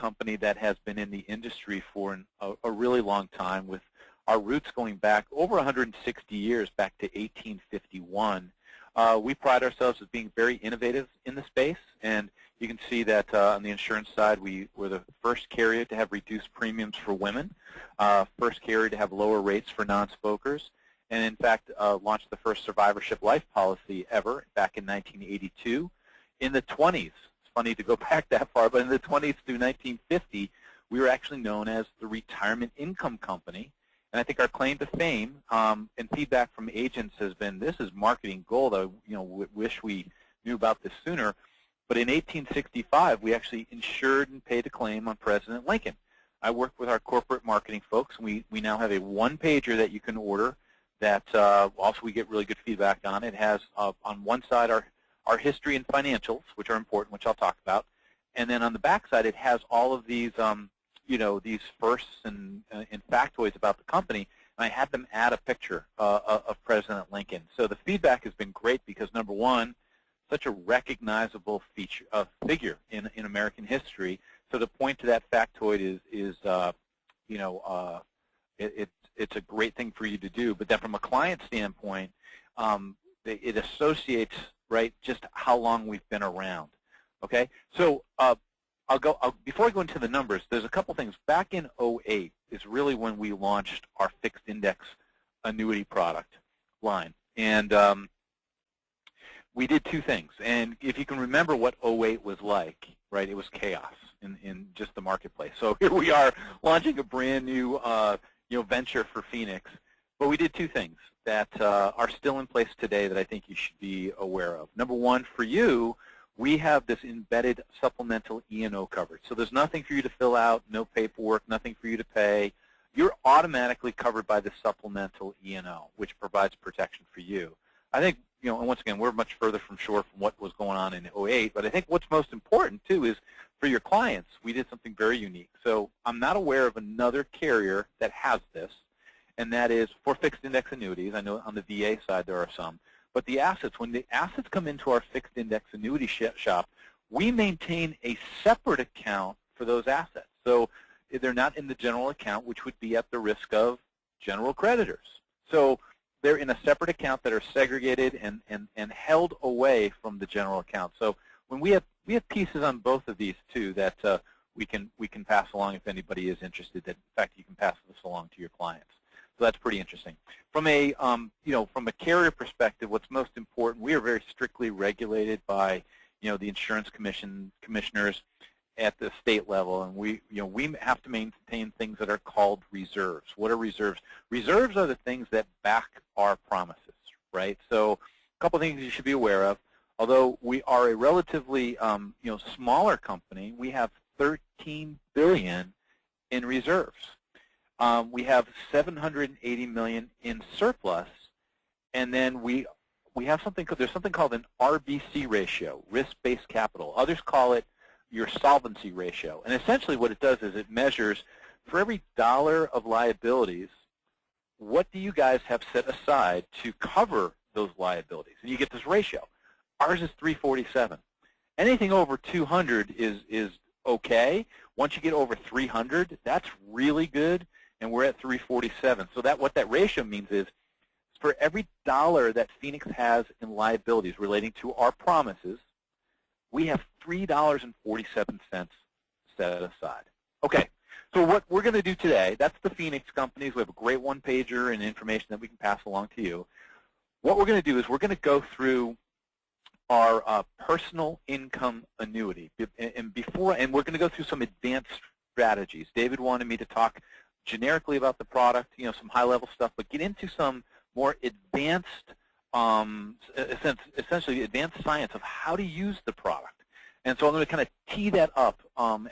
company that has been in the industry for a really long time, with our roots going back over 160 years, back to 1851. We pride ourselves as being very innovative in the space, and you can see that on the insurance side, we were the first carrier to have reduced premiums for women, first carrier to have lower rates for non-smokers, and in fact launched the first survivorship life policy ever back in 1982. In the 20s, it's funny to go back that far, but in the 20s through 1950, we were actually known as the Retirement Income Company. And I think our claim to fame and feedback from agents has been, this is marketing gold. I wish we knew about this sooner. But in 1865, we actually insured and paid a claim on President Lincoln. I worked with our corporate marketing folks. We now have a one-pager that you can order that also we get really good feedback on. It has on one side our history and financials, which are important, which I'll talk about. And then on the back side, it has all of these these firsts and factoids about the company, and I had them add a picture of President Lincoln. So the feedback has been great because, number one, such a recognizable figure in American history. So to point to that factoid it's a great thing for you to do. But then from a client standpoint, it associates, right, just how long we've been around. Okay, so before I go into the numbers, there's a couple things. Back in 2008 is really when we launched our fixed index annuity product line. And we did two things. And if you can remember what 2008 was like, right, it was chaos in just the marketplace. So here we are launching a brand new venture for Phoenix. But we did two things that are still in place today that I think you should be aware of. Number one, for you, we have this embedded supplemental E&O coverage. So there's nothing for you to fill out, no paperwork, nothing for you to pay. You're automatically covered by the supplemental E&O, which provides protection for you. I think, and once again, we're much further from shore from what was going on in 2008, but I think what's most important, too, is for your clients, we did something very unique. So I'm not aware of another carrier that has this, and that is for fixed index annuities. I know on the VA side there are some. But the assets, when the assets come into our fixed index annuity shop, we maintain a separate account for those assets. So they're not in the general account, which would be at the risk of general creditors. So they're in a separate account that are segregated and held away from the general account. So when we have pieces on both of these too that we can pass along if anybody is interested. That in fact you can pass this along to your clients. So that's pretty interesting. From a from a carrier perspective, what's most important, we are very strictly regulated by the insurance commissioners at the state level, and we have to maintain things that are called reserves. What are reserves? Reserves are the things that back our promises, right? So a couple of things you should be aware of. Although we are a relatively smaller company, we have $13 billion in reserves. We have $780 million in surplus, and then we have there's something called an RBC ratio, risk-based capital. Others call it your solvency ratio. And essentially what it does is it measures for every dollar of liabilities, what do you guys have set aside to cover those liabilities? And you get this ratio. Ours is 347. Anything over 200 is okay. Once you get over 300, that's really good. And we're at 347. So what that ratio means is for every dollar that Phoenix has in liabilities relating to our promises, we have $3.47 set aside. Okay, so what we're going to do today, that's the Phoenix companies. We have a great one-pager and information that we can pass along to you. What we're going to do is we're going to go through our personal income annuity. And we're going to go through some advanced strategies. David wanted me to talk generically about the product, some high-level stuff, but get into some more advanced, essentially advanced science of how to use the product. And so I'm going to kind of tee that up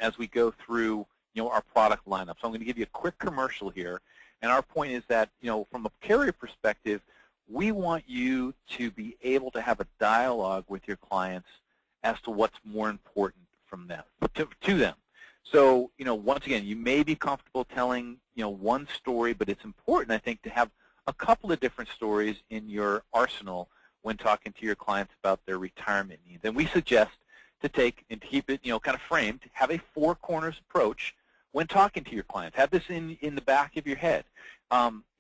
as we go through, our product lineup. So I'm going to give you a quick commercial here, and our point is that, from a carrier perspective, we want you to be able to have a dialogue with your clients as to what's more important from them to them. So, once again, you may be comfortable telling, one story, but it's important, I think, to have a couple of different stories in your arsenal when talking to your clients about their retirement needs. And we suggest to take and to keep it, kind of framed. Have a four corners approach when talking to your clients. Have this in the back of your head.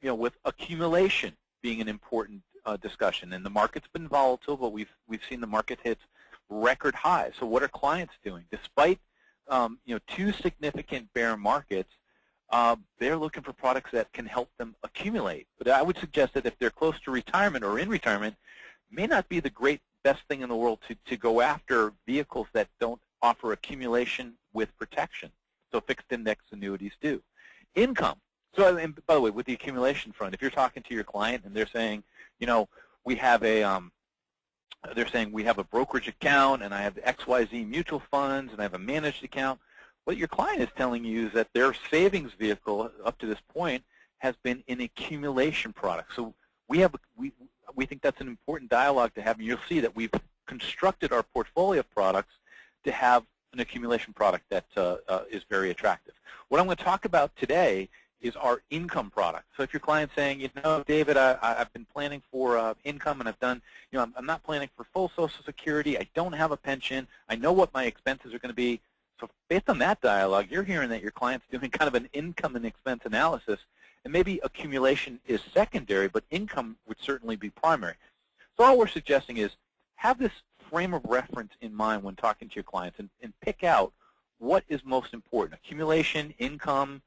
With accumulation being an important discussion, and the market's been volatile, but we've seen the market hit record highs. So what are clients doing? Despite two significant bear markets, they're looking for products that can help them accumulate. But I would suggest that if they're close to retirement or in retirement, it may not be the best thing in the world to go after vehicles that don't offer accumulation with protection. So fixed index annuities do. Income. So, and by the way, with the accumulation front, if you're talking to your client and they're saying, we have they're saying we have a brokerage account and I have XYZ mutual funds and I have a managed account, what your client is telling you is that their savings vehicle up to this point has been an accumulation product. So we think that's an important dialogue to have, and you'll see that we've constructed our portfolio of products to have an accumulation product that is very attractive. What I'm going to talk about today is our income product. So if your client's saying, David, I've been planning for income and I've done, I'm not planning for full Social Security, I don't have a pension, I know what my expenses are going to be. So based on that dialogue, you're hearing that your client's doing kind of an income and expense analysis, and maybe accumulation is secondary, but income would certainly be primary. So all we're suggesting is have this frame of reference in mind when talking to your clients and pick out what is most important. Accumulation, income.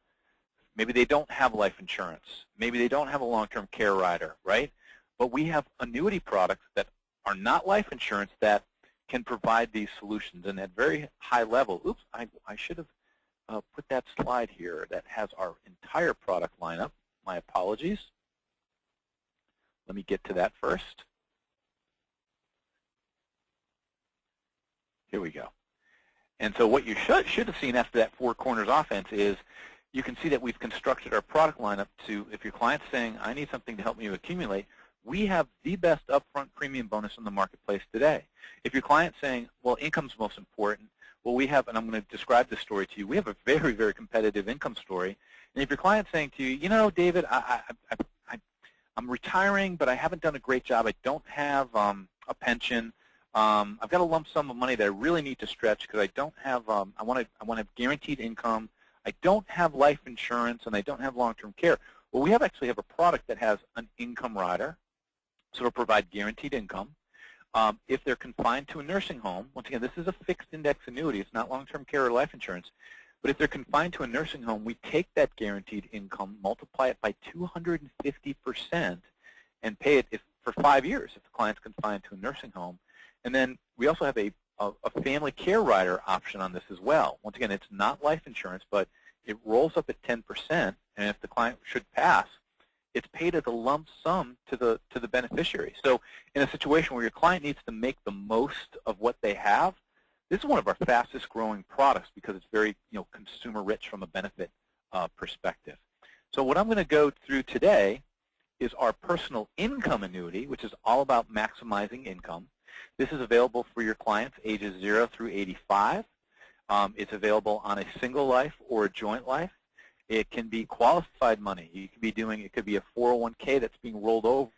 Maybe they don't have life insurance. Maybe they don't have a long-term care rider, right? But we have annuity products that are not life insurance that can provide these solutions. And at very high level, oops, I should have put that slide here that has our entire product lineup. My apologies. Let me get to that first. Here we go. And so what you should have seen after that four corners offense is you can see that we've constructed our product lineup to, if your client's saying, I need something to help me accumulate, we have the best upfront premium bonus in the marketplace today. If your client's saying, well, income's most important, well, we have, and I'm going to describe this story to you, we have a very, very competitive income story. And if your client's saying to you, David, I'm retiring, but I haven't done a great job. I don't have a pension. I've got a lump sum of money that I really need to stretch because I don't have, I want to have guaranteed income. I don't have life insurance, and I don't have long-term care. Well, we actually have a product that has an income rider, so it'll provide guaranteed income. If they're confined to a nursing home, once again, this is a fixed index annuity. It's not long-term care or life insurance. But if they're confined to a nursing home, we take that guaranteed income, multiply it by 250%, and pay it for 5 years if the client's confined to a nursing home. And then we also have a family care rider option on this as well. Once again, it's not life insurance, but it rolls up at 10%, and if the client should pass, it's paid as a lump sum to the beneficiary. So in a situation where your client needs to make the most of what they have, this is one of our fastest growing products because it's very consumer rich from a benefit perspective. So what I'm going to go through today is our personal income annuity, which is all about maximizing income. This is available for your clients ages 0 through 85. It's available on a single life or a joint life. It can be qualified money. You could be doing, it could be a 401k that's being rolled over,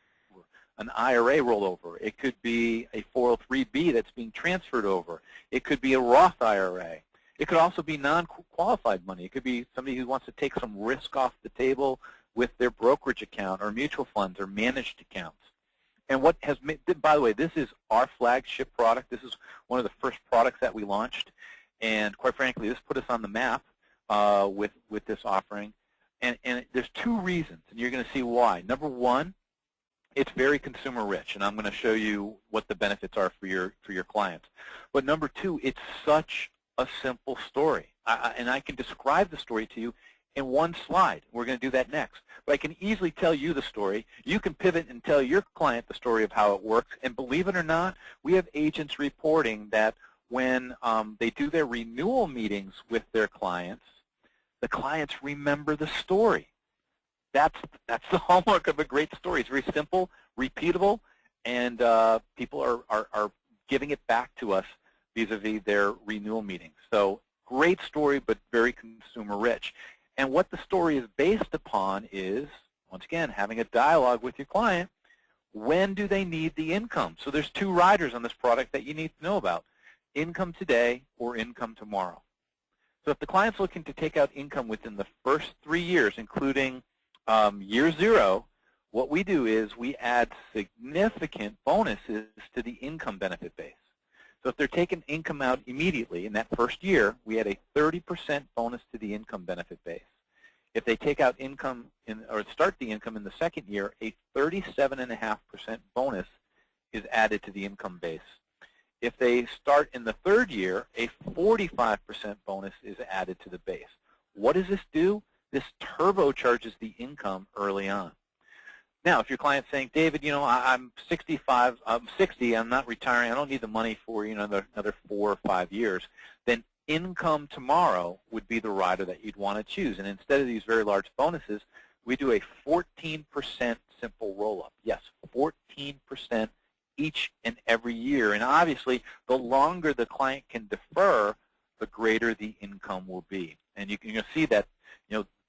an IRA rollover. It could be a 403b that's being transferred over. It could be a Roth IRA. It could also be non-qualified money. It could be somebody who wants to take some risk off the table with their brokerage account or mutual funds or managed accounts. And what has made, by the way, this is our flagship product. This is one of the first products that we launched. And quite frankly, this put us on the map with this offering. And there's two reasons, and you're going to see why. Number one, it's very consumer rich, and I'm going to show you what the benefits are for your clients. But number two, it's such a simple story. And I can describe the story to you in one slide. We're going to do that next. But I can easily tell you the story. You can pivot and tell your client the story of how it works. And believe it or not, we have agents reporting that when they do their renewal meetings with their clients, the clients remember the story. That's the hallmark of a great story. It's very simple, repeatable, and people are giving it back to us vis-a-vis their renewal meetings. So great story, but very consumer rich. And what the story is based upon is, once again, having a dialogue with your client. When do they need the income? So there's two riders on this product that you need to know about. income today or income tomorrow. So if the client's looking to take out income within the first 3 years, including year 0, what we do is we add significant bonuses to the income benefit base. So if they're taking income out immediately in that first year, we add a 30% bonus to the income benefit base. If they take out income or start the income in the second year, a 37.5% bonus is added to the income base. If they start in the third year, a 45% bonus is added to the base. What does this do? This turbocharges the income early on. Now, if your client's saying, David, I'm 65, I'm 60, I'm not retiring, I don't need the money for another 4 or 5 years, then income tomorrow would be the rider that you'd want to choose. And instead of these very large bonuses, we do a 14% simple roll-up. Yes, 14% each and every year. And obviously, the longer the client can defer, the greater the income will be. And you'll see that,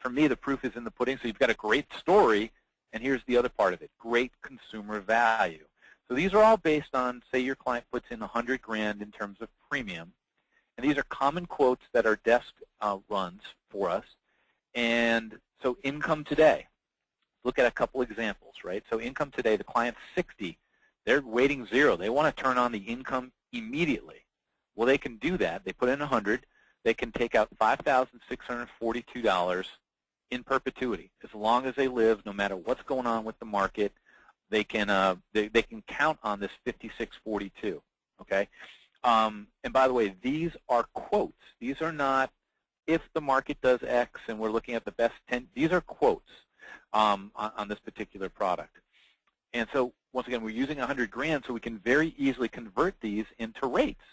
for me, the proof is in the pudding. So you've got a great story, and here's the other part of it, great consumer value. So these are all based on, say your client puts in $100,000 in terms of premium. And these are common quotes that our desk runs for us. And so income today, look at a couple examples, right? So income today, the client's 60. They're waiting 0. They want to turn on the income immediately. Well, they can do that. They put in 100. They can take out $5,642 in perpetuity. As long as they live, no matter what's going on with the market, they can count on this 5642. Okay. And by the way, these are quotes. These are not if the market does X and we're looking at the best 10. These are quotes on this particular product. And so once again, we're using $100,000, so we can very easily convert these into rates.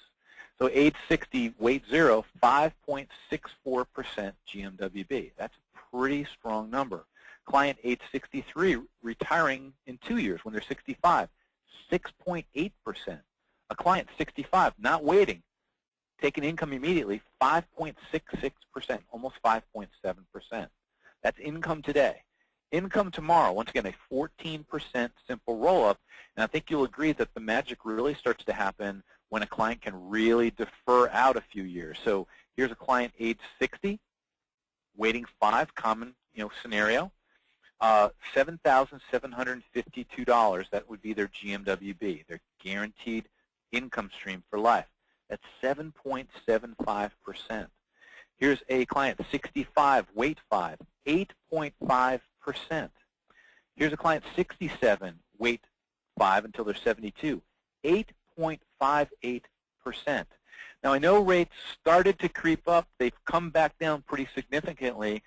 So age 60, weight 0, 5.64% GMWB. That's a pretty strong number. Client age 63, retiring in 2 years when they're 65, 6.8%. A client 65, not waiting, taking income immediately, 5.66%, almost 5.7%. That's income today. Income tomorrow, once again, a 14% simple roll-up. And I think you'll agree that the magic really starts to happen when a client can really defer out a few years. So here's a client age 60, waiting 5, common scenario, $7,752. That would be their GMWB, their guaranteed income stream for life. That's 7.75%. Here's a client 65, weight 5, 8.5%. Here's a client 67, weight 5 until they're 72, 8.58%. Now I know rates started to creep up. They've come back down pretty significantly.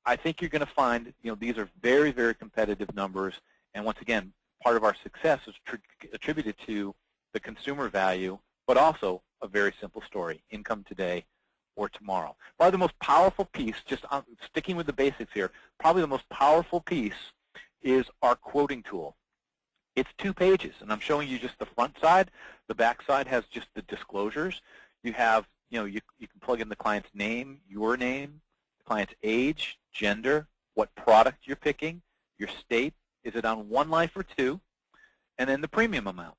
I think you're going to find these are very, very competitive numbers. And once again, part of our success is attributed to the consumer value, but also a very simple story, income today or tomorrow. Probably the most powerful piece, just sticking with the basics here, probably the most powerful piece is our quoting tool. It's 2 pages, and I'm showing you just the front side. The back side has just the disclosures. You have, you can plug in the client's name, your name, the client's age, gender, what product you're picking, your state, is it on 1 life or 2, and then the premium amount.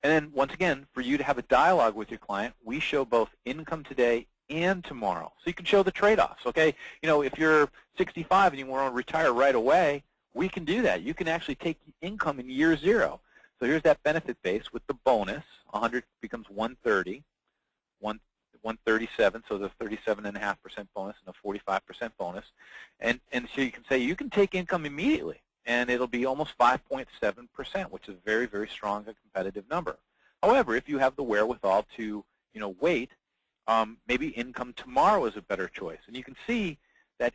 And then, once again, for you to have a dialogue with your client, we show both income today and tomorrow. So you can show the trade-offs, okay? If you're 65 and you want to retire right away, we can do that. You can actually take income in year 0. So here's that benefit base with the bonus. 100 becomes 130, 137, so the 37.5% bonus and a 45% bonus. And so you can say you can take income immediately, and it'll be almost 5.7%, which is a very, very strong and competitive number. However, if you have the wherewithal to, wait, maybe income tomorrow is a better choice. And you can see that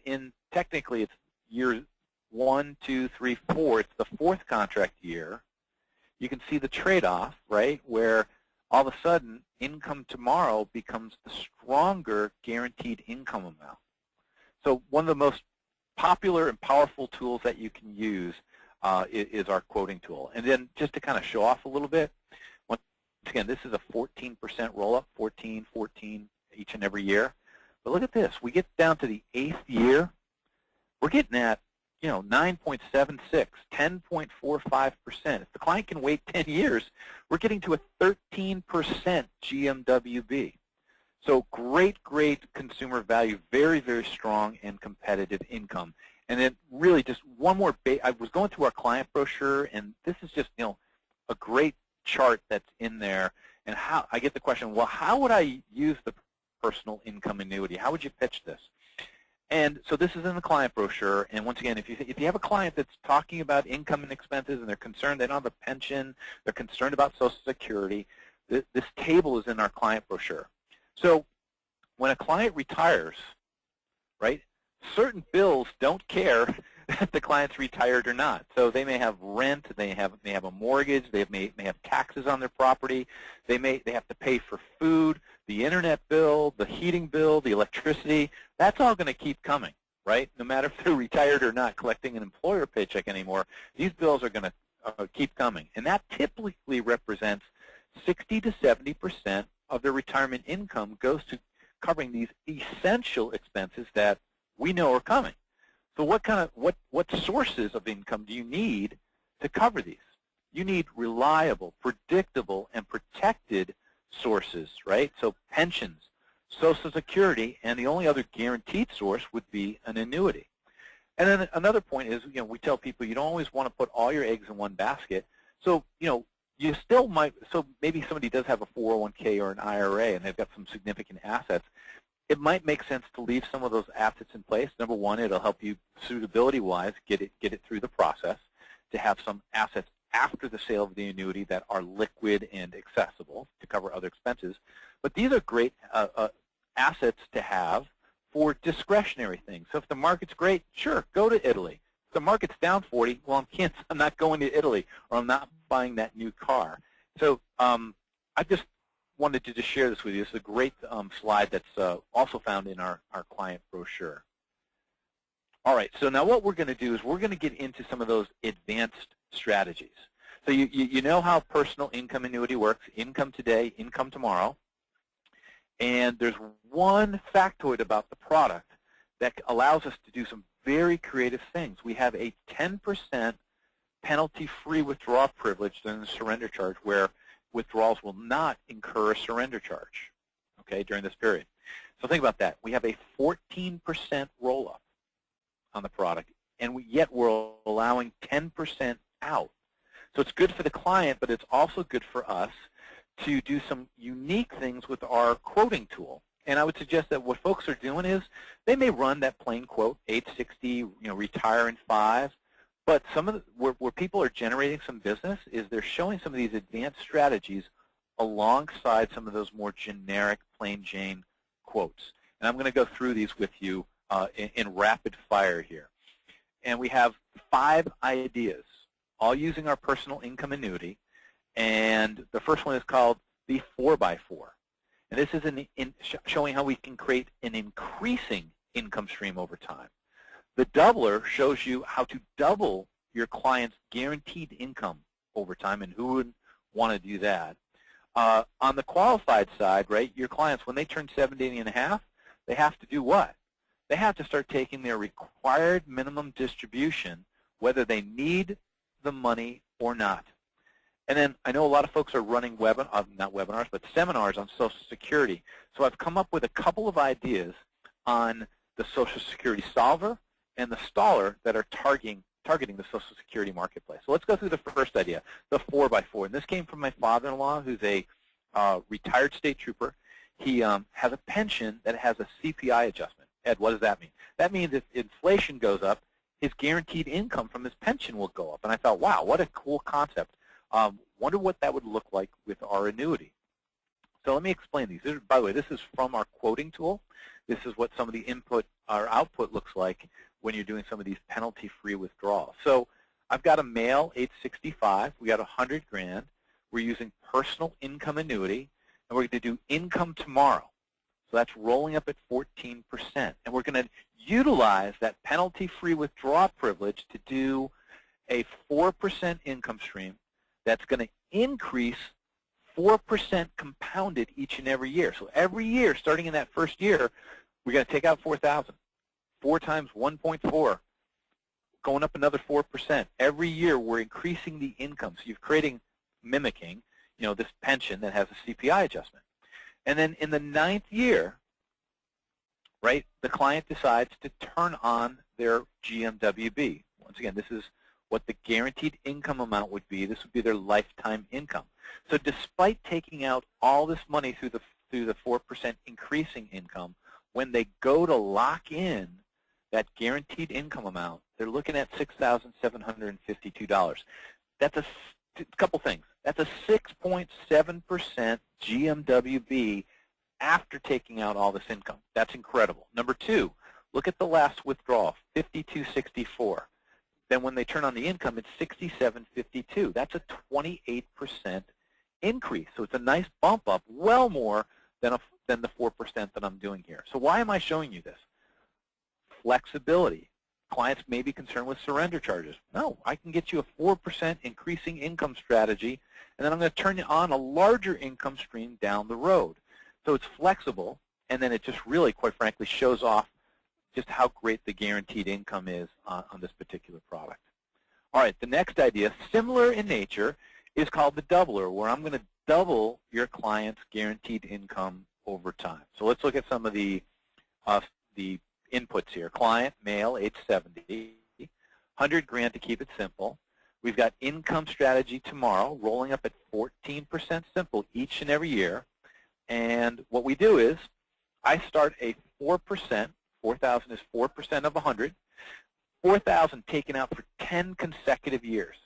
technically it's year 1, 2, 3, 4. It's the 4th contract year. You can see the trade-off, right, where all of a sudden income tomorrow becomes the stronger guaranteed income amount. So one of the most popular and powerful tools that you can use is our quoting tool. And then just to kind of show off a little bit, once again, this is a 14% roll-up, 14, 14 each and every year. But look at this. We get down to the 8th year. We're getting at, 9.76, 10.45%. If the client can wait 10 years, we're getting to a 13% GMWB. So great consumer value, very, very strong and competitive income. And then really just one more, I was going through our client brochure, and this is just, a great chart that's in there. And how I get the question, well, how would I use the personal income annuity? How would you pitch this? And so this is in the client brochure. And once again, if you have a client that's talking about income and expenses and they're concerned they don't have a pension, they're concerned about Social Security, this table is in our client brochure. So when a client retires, right, certain bills don't care if the client's retired or not. So they may have rent, they may have a mortgage, they may have taxes on their property, they have to pay for food, the internet bill, the heating bill, the electricity. That's all going to keep coming, right? No matter if they're retired or not collecting an employer paycheck anymore, these bills are going to keep coming. And that typically represents 60 to 70% of their retirement income goes to covering these essential expenses that we know are coming. So what sources of income do you need to cover these? You need reliable, predictable, and protected sources, right? So pensions, Social Security, and the only other guaranteed source would be an annuity. And then another point is, we tell people you don't always want to put all your eggs in one basket. So, you still might, so maybe somebody does have a 401k or an IRA and they've got some significant assets. It might make sense to leave some of those assets in place. Number one, it'll help you suitability-wise get it through the process to have some assets after the sale of the annuity that are liquid and accessible to cover other expenses. But these are great assets to have for discretionary things. So if the market's great, sure, go to Italy. If the market's down 40, well, I'm not going to Italy, or I'm not buying that new car. So I just wanted to just share this with you. It's a great slide that's also found in our client brochure. All right, so now what we're going to do is we're going to get into some of those advanced strategies. So you know how personal income annuity works, income today, income tomorrow. And there's one factoid about the product that allows us to do some very creative things. We have a 10% penalty-free withdrawal privilege during the surrender charge where withdrawals will not incur a surrender charge, okay, during this period. So think about that. We have a 14% roll-up on the product, and yet we're allowing 10% out. So it's good for the client, but it's also good for us to do some unique things with our quoting tool. And I would suggest that what folks are doing is they may run that plain quote, age 60, retire in 5. But some of where people are generating some business is they're showing some of these advanced strategies alongside some of those more generic plain Jane quotes. And I'm going to go through these with you in rapid fire here. And we have 5 ideas, all using our personal income annuity. And the first one is called the 4x4. And this is showing how we can create an increasing income stream over time. The doubler shows you how to double your client's guaranteed income over time, and who would want to do that? On the qualified side, right, your clients, when they turn 70 and a half, they have to do what? They have to start taking their required minimum distribution, whether they need the money or not. And then I know a lot of folks are running not webinars, but seminars on Social Security. So I've come up with a couple of ideas on the Social Security solver and the staller that are targeting the Social Security marketplace. So let's go through the first idea, the 4x4. And this came from my father-in-law, who's a retired state trooper. He has a pension that has a CPI adjustment. Ed, what does that mean? That means if inflation goes up, his guaranteed income from his pension will go up. And I thought, wow, what a cool concept. Wonder what that would look like with our annuity. So let me explain these. By the way, this is from our quoting tool. This is what some of the input or output looks like when you're doing some of these penalty-free withdrawals. So I've got a male, age 65. We got 100 grand. We're using personal income annuity, and we're going to do income tomorrow. So that's rolling up at 14%. And we're going to utilize that penalty-free withdrawal privilege to do a 4% income stream that's going to increase 4% compounded each and every year. So every year, starting in that first year, we're going to take out $4,000. 4 times 1.4, going up another 4%. Every year we're increasing the income. So you're mimicking, this pension that has a CPI adjustment. And then in the 9th year, right, the client decides to turn on their GMWB. Once again, this is what the guaranteed income amount would be. This would be their lifetime income. So despite taking out all this money through the 4% increasing income, when they go to lock in that guaranteed income amount, they're looking at $6,752. That's a couple things. That's a 6.7% GMWB after taking out all this income. That's incredible. Number two, look at the last withdrawal, $52.64. Then when they turn on the income, it's $67.52. That's a 28% increase. So it's a nice bump up, well more than the 4% that I'm doing here. So why am I showing you this? Flexibility. Clients may be concerned with surrender charges. No, I can get you a 4% increasing income strategy, and then I'm going to turn on a larger income stream down the road. So it's flexible, and then it just really, quite frankly, shows off just how great the guaranteed income is on this particular product. All right, the next idea, similar in nature, is called the doubler, where I'm going to double your client's guaranteed income over time. So let's look at some of the inputs here. Client, male, age 70, 100 grand to keep it simple. We've got income strategy tomorrow, rolling up at 14% simple each and every year. And what we do is I start a 4%, 4,000 is 4% of 100, 4,000 taken out for 10 consecutive years.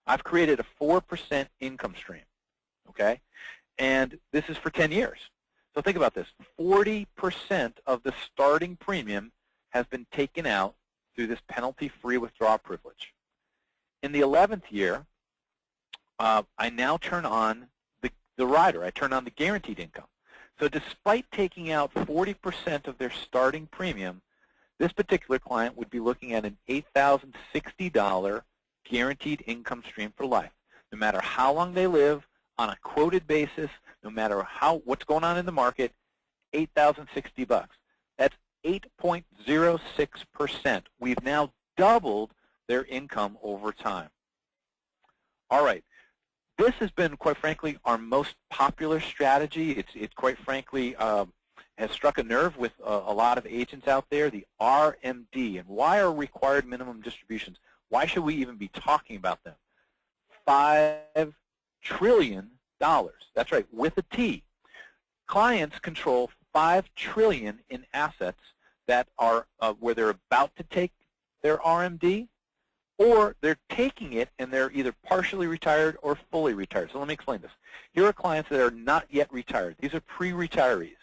I've created a 4% income stream, okay? And this is for 10 years. So think about this. 40% of the starting premium has been taken out through this penalty-free withdrawal privilege. In the 11th year, I now turn on the rider. I turn on the guaranteed income. So despite taking out 40% of their starting premium, this particular client would be looking at an $8,060 guaranteed income stream for life. No matter how long they live, on a quoted basis, no matter what's going on in the market, $8,060. That's 8.06%. We've now doubled their income over time. All right. This has been, quite frankly, our most popular strategy. It's quite frankly has struck a nerve with a lot of agents out there, the RMD. And why are required minimum distributions? Why should we even be talking about them? $5 trillion. That's right, with a T. Clients control $5 trillion in assets that are where they're about to take their RMD, or they're taking it and they're either partially retired or fully retired. So let me explain this. Here are clients that are not yet retired. These are pre-retirees,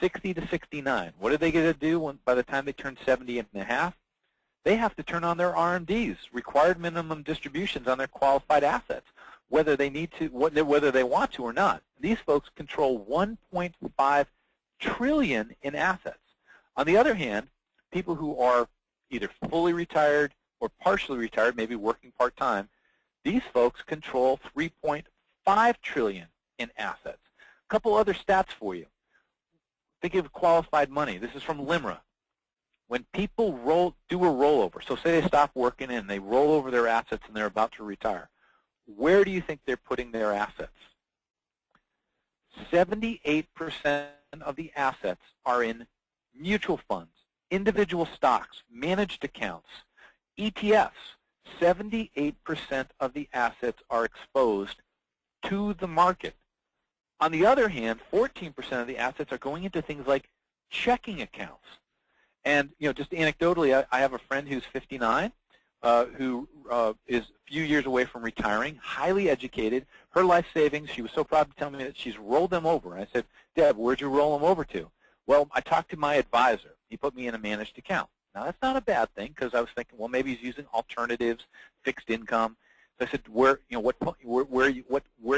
60 to 69. What are they going to do by the time they turn 70 and a half? They have to turn on their RMDs, required minimum distributions on their qualified assets, whether they need to, whether they want to or not. These folks control $1.5 trillion in assets. On the other hand, people who are either fully retired or partially retired, maybe working part-time, these folks control $3.5 trillion in assets. A couple other stats for you. Think of qualified money. This is from LIMRA. When people do a rollover, so say they stop working and they roll over their assets and they're about to retire, where do you think they're putting their assets? 78% of the assets are in mutual funds, individual stocks, managed accounts, ETFs. 78% of the assets are exposed to the market. On the other hand, 14% of the assets are going into things like checking accounts. And just anecdotally, I have a friend who's 59, who is a few years away from retiring, highly educated. Her life savings, she was so proud to tell me that she's rolled them over. And I said, Deb, where'd you roll them over to? Well, I talked to my advisor. He put me in a managed account. Now, that's not a bad thing, because I was thinking, well, maybe he's using alternatives, fixed income. So I said, where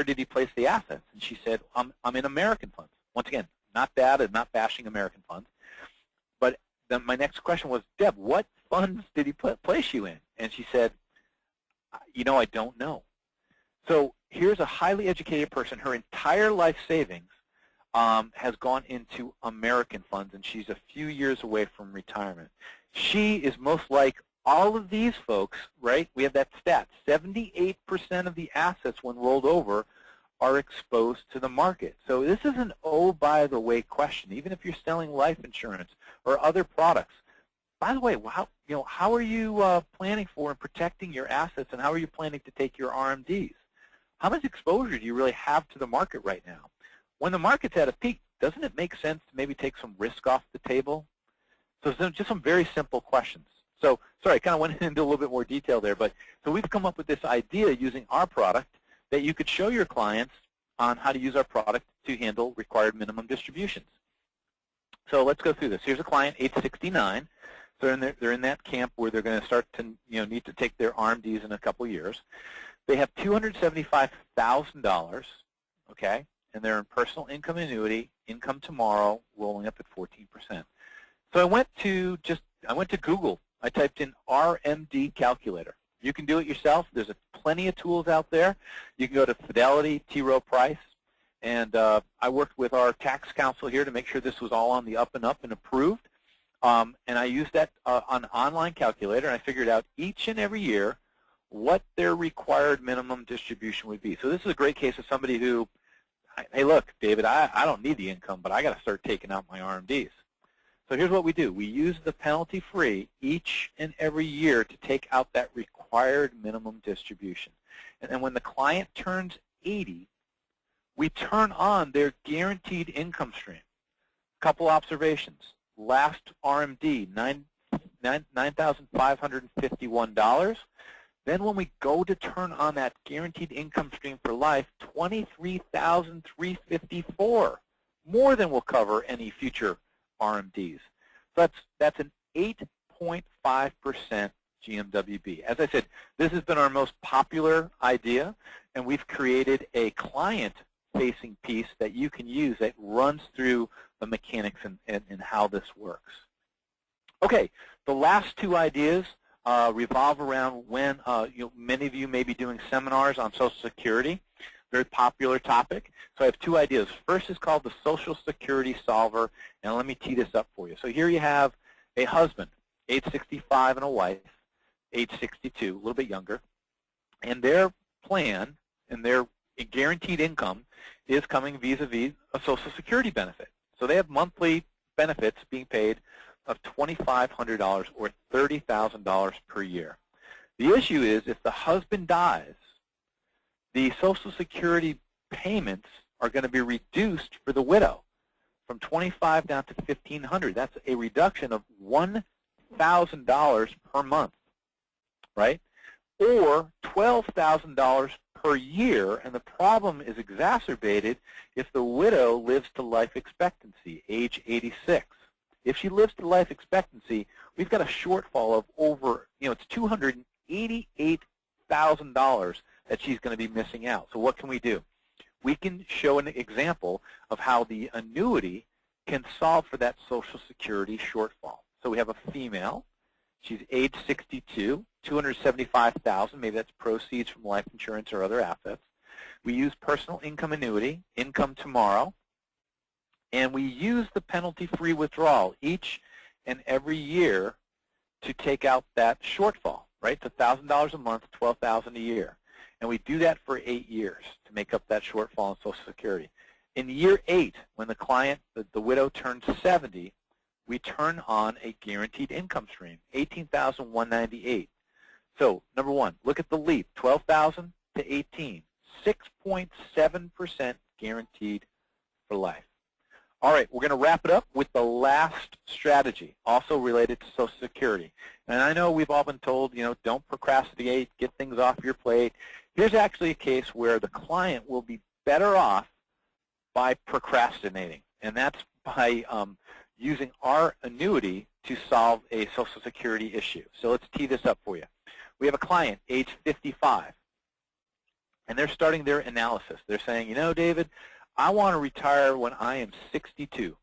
did he place the assets? And she said, I'm in American funds. Once again, not bad and not bashing American funds. But then my next question was, Deb, what funds did he place you in? And she said, I don't know. So here's a highly educated person. Her entire life savings has gone into American funds, and she's a few years away from retirement. She is most like all of these folks, right, we have that stat, 78% of the assets when rolled over are exposed to the market. So this is an oh, by the way question. Even if you're selling life insurance or other products, by the way, how are you planning for and protecting your assets, and how are you planning to take your RMDs? How much exposure do you really have to the market right now? When the market's at a peak, doesn't it make sense to maybe take some risk off the table? So just some very simple questions. So, sorry, I kind of went into a little bit more detail there, but so we've come up with this idea using our product that you could show your clients on how to use our product to handle required minimum distributions. So let's go through this. Here's a client, age 69. So they're in that camp where they're going to start to need to take their RMDs in a couple years. They have $275,000, okay, and they're in personal income annuity, income tomorrow, rolling up at 14%. So I went to Google. I typed in RMD calculator. You can do it yourself. There's plenty of tools out there. You can go to Fidelity, T. Rowe Price, and I worked with our tax counsel here to make sure this was all on the up and up and approved. And I used that on an online calculator, and I figured out each and every year what their required minimum distribution would be. So this is a great case of somebody who, hey, look, David, I don't need the income, but I got to start taking out my RMDs. So here's what we do. We use the penalty-free each and every year to take out that required minimum distribution. And then when the client turns 80, we turn on their guaranteed income stream. Couple observations. Last RMD, $9,551. Then when we go to turn on that guaranteed income stream for life, $23,354, more than will cover any future RMDs. So that's an 8.5% GMWB. As I said, this has been our most popular idea, and we've created a client-facing piece that you can use that runs through the mechanics and how this works. Okay, the last two ideas revolve around when many of you may be doing seminars on Social Security. Very popular topic. So I have two ideas. First is called the Social Security Solver, and let me tee this up for you. So here you have a husband, age 65, and a wife, age 62, a little bit younger, and their plan and their guaranteed income is coming vis-a-vis a Social Security benefit. So they have monthly benefits being paid of $2,500 or $30,000 per year. The issue is if the husband dies, the Social Security payments are going to be reduced for the widow from $2,500 down to $1,500. That's a reduction of $1,000 per month, right? Or $12,000 per year, and the problem is exacerbated if the widow lives to life expectancy, age 86. If she lives to life expectancy, we've got a shortfall of over, it's $288,000 that she's going to be missing out. So what can we do? We can show an example of how the annuity can solve for that Social Security shortfall. So we have a female. She's age 62, $275,000. Maybe that's proceeds from life insurance or other assets. We use personal income annuity, income tomorrow, and we use the penalty-free withdrawal each and every year to take out that shortfall, right? It's $1,000 a month, $12,000 a year. And we do that for 8 years to make up that shortfall in Social Security. In year 8, when the client, the widow, turns 70, we turn on a guaranteed income stream, $18,198. So, number one, look at the leap, 12,000 to 18, 6.7% guaranteed for life. All right, we're going to wrap it up with the last strategy, also related to Social Security. And I know we've all been told, don't procrastinate, get things off your plate. Here's actually a case where the client will be better off by procrastinating, and that's by using our annuity to solve a Social Security issue. So let's tee this up for you. We have a client, age 55, and they're starting their analysis. They're saying, David, I want to retire when I am 62.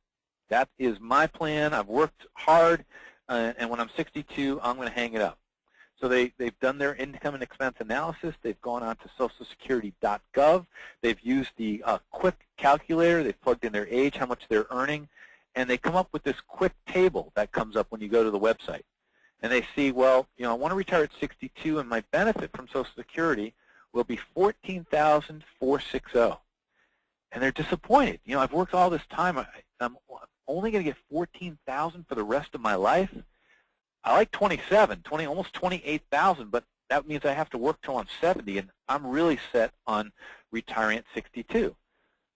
That is my plan. I've worked hard, and when I'm 62, I'm going to hang it up. So they've done their income and expense analysis. They've gone on to socialsecurity.gov. They've used the quick calculator. They've plugged in their age, how much they're earning, and they come up with this quick table that comes up when you go to the website. and they see, well, I want to retire at 62, and my benefit from Social Security will be $14,460. And they're disappointed. I've worked all this time. I'm only going to get $14,000 for the rest of my life. I like 27, almost 28,000, but that means I have to work till I'm 70, and I'm really set on retiring at 62.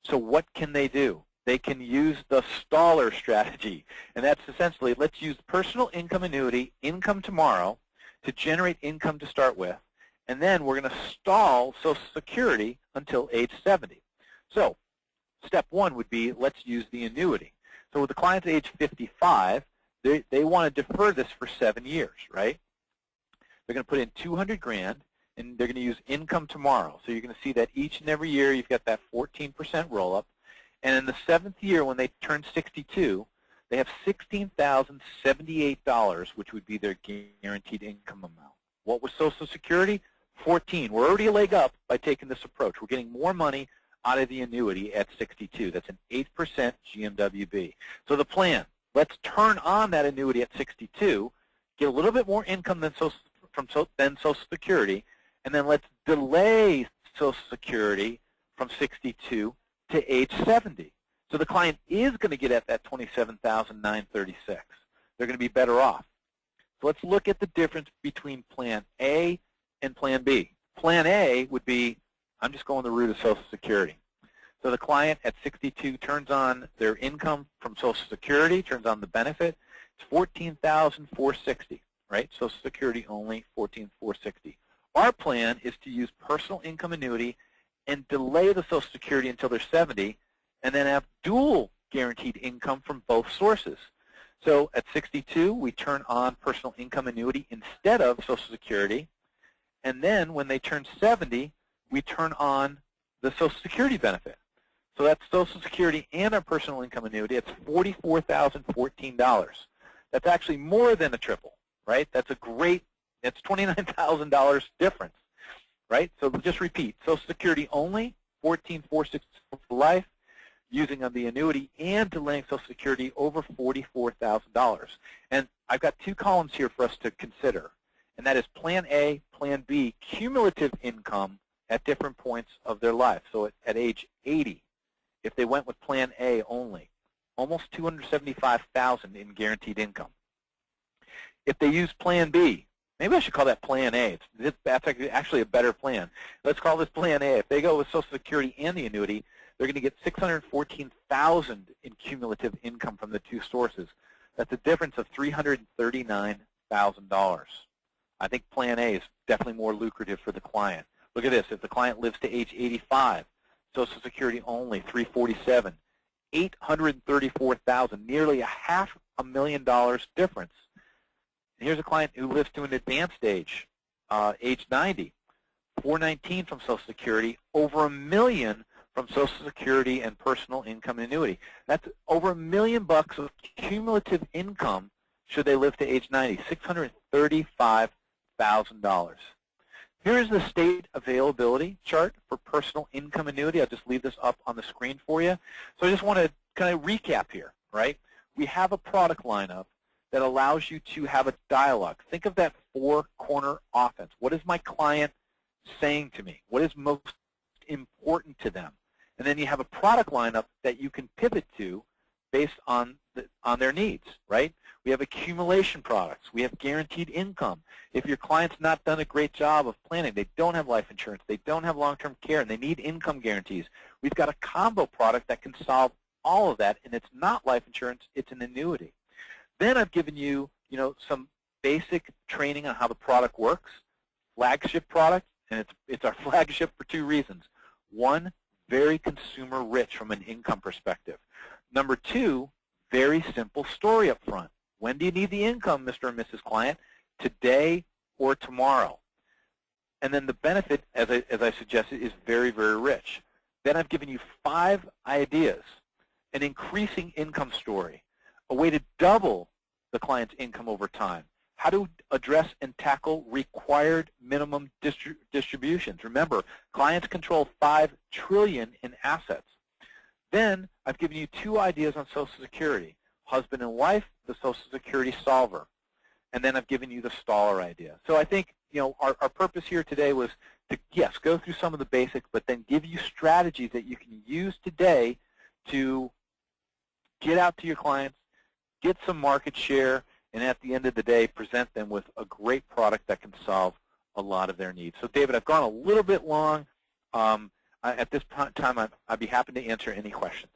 So what can they do? They can use the staller strategy, and that's essentially, let's use personal income annuity, income tomorrow, to generate income to start with, and then we're going to stall Social Security until age 70. So step one would be, let's use the annuity. So with the client's age 55, they want to defer this for 7 years, right? They're going to put in $200 grand, and they're going to use income tomorrow. So you're going to see that each and every year you've got that 14% roll-up. And in the 7th year, when they turn 62, they have $16,078, which would be their guaranteed income amount. What was Social Security? 14. We're already a leg up by taking this approach. We're getting more money out of the annuity at 62. That's an 8% GMWB. So the plan, let's turn on that annuity at 62, get a little bit more income than Social Security, and then let's delay Social Security from 62 to age 70. So the client is going to get at that $27,936. They're going to be better off. So let's look at the difference between Plan A and Plan B. Plan A would be, I'm just going the route of Social Security. So the client at 62 turns on their income from Social Security, turns on the benefit. It's $14,460, right? Social Security only, $14,460. Our plan is to use personal income annuity and delay the Social Security until they're 70, and then have dual guaranteed income from both sources. So at 62, we turn on personal income annuity instead of Social Security, and then when they turn 70, we turn on the Social Security benefit. So that's Social Security and our personal income annuity. It's $44,014. That's actually more than a triple, right? That's it's $29,000 difference, right? So just repeat, Social Security only, $14,460 for life, using on the annuity and delaying Social Security over $44,000. And I've got two columns here for us to consider, and that is Plan A, Plan B, cumulative income at different points of their life. So at age 80, if they went with Plan A only, almost $275,000 in guaranteed income. If they use Plan B, maybe I should call that Plan A. That's actually a better plan. Let's call this Plan A. If they go with Social Security and the annuity, they're going to get $614,000 in cumulative income from the two sources. That's a difference of $339,000. I think Plan A is definitely more lucrative for the client. Look at this. If the client lives to age 85, Social Security only, $347,000, $834,000, nearly $500,000 difference. And here's a client who lives to an advanced age, age 90, $419,000 from Social Security, over $1 million from Social Security and personal income annuity. That's over $1 million of cumulative income should they live to age 90, $635,000. Here's the state availability chart for personal income annuity. I'll just leave this up on the screen for you. So I just want to kind of recap here, right? We have a product lineup that allows you to have a dialogue. Think of that four-corner offense. What is my client saying to me? What is most important to them? And then you have a product lineup that you can pivot to based on their needs, right? We have accumulation products. We have guaranteed income. If your client's not done a great job of planning, they don't have life insurance, they don't have long-term care, and they need income guarantees, we've got a combo product that can solve all of that, and it's not life insurance, it's an annuity. Then I've given you, some basic training on how the product works, flagship product, and it's our flagship for two reasons. One, very consumer rich from an income perspective. Number two, very simple story up front. When do you need the income, Mr. and Mrs. Client? Today or tomorrow. And then the benefit, as I suggested, is very, very rich. Then I've given you 5 ideas, an increasing income story, a way to double the client's income over time, how to address and tackle required minimum distributions. Remember, clients control $5 trillion in assets. Then I've given you 2 ideas on Social Security, husband and wife, the Social Security solver. and then I've given you the staller idea. So I think, our purpose here today was to, yes, go through some of the basics, but then give you strategies that you can use today to get out to your clients, get some market share, and at the end of the day, present them with a great product that can solve a lot of their needs. So, David, I've gone a little bit long. At this time, I'd be happy to answer any questions.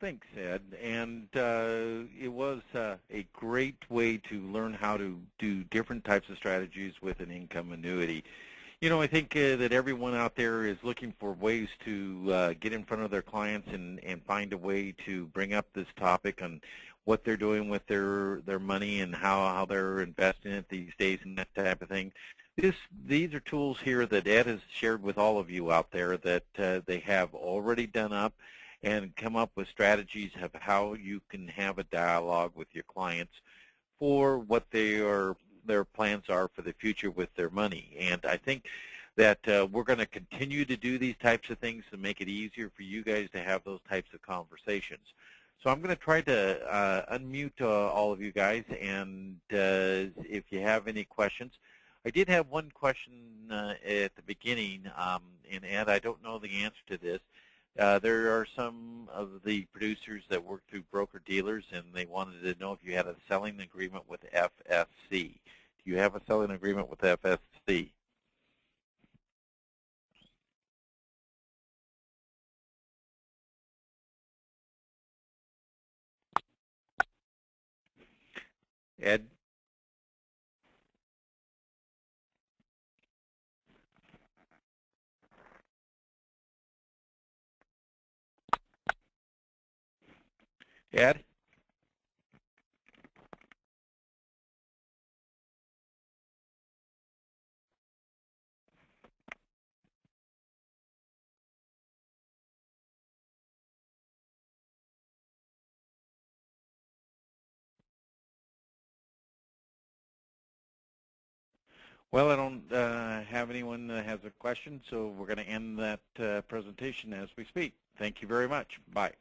Thanks, Ed. And it was a great way to learn how to do different types of strategies with an income annuity. I think that everyone out there is looking for ways to get in front of their clients and find a way to bring up this topic on what they're doing with their money and how they're investing it these days and that type of thing. These are tools here that Ed has shared with all of you out there that they have already done up and come up with strategies of how you can have a dialogue with your clients for what their plans are for the future with their money. And I think that we're going to continue to do these types of things to make it easier for you guys to have those types of conversations. So I'm going to try to unmute all of you guys, and if you have any questions. I did have one question at the beginning, and Ed, I don't know the answer to this. There are some of the producers that work through broker-dealers, and they wanted to know if you had a selling agreement with FSC. Do you have a selling agreement with FSC? Ed? Ed? Well, I don't have anyone that has a question, so we're going to end that presentation as we speak. Thank you very much. Bye.